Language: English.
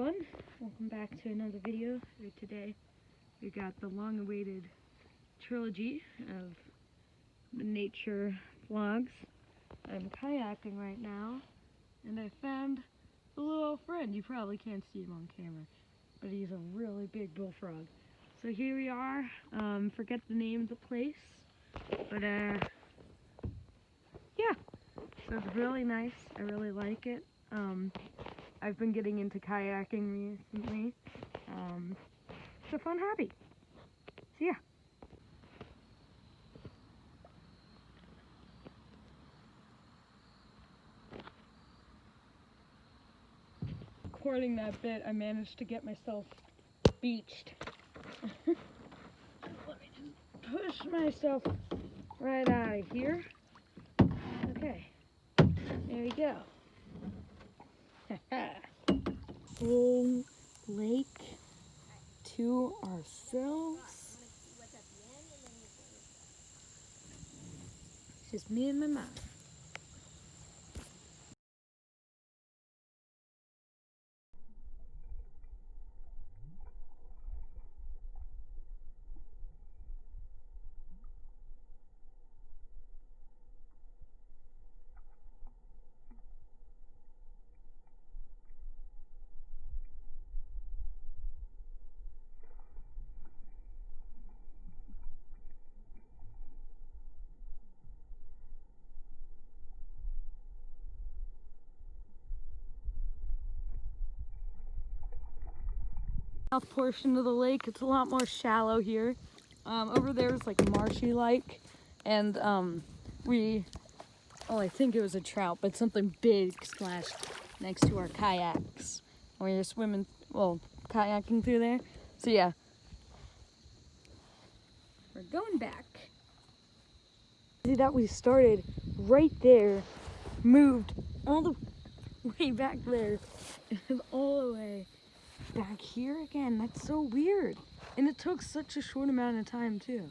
Everyone, welcome back to another video. Today we got the long-awaited trilogy of nature vlogs. I'm kayaking right now, and I found a little old friend. You probably can't see him on camera, but he's a really big bullfrog. So here we are. Forget the name of the place, but yeah. So it's really nice. I really like it. I've been getting into kayaking recently. It's a fun hobby. So yeah. Recording that bit, I managed to get myself beached. Let me just push myself right out of here. Okay. There we go. Full lake to ourselves. It's just me and my mom. South portion of the lake, it's a lot more shallow here. Over there is like a marshy lake, and I think it was a trout, but something big splashed next to our kayaks. We were swimming, kayaking through there. So yeah, we're going back. See that we started right there, moved all the way back there, and all the way back here again. That's so weird. And it took such a short amount of time too.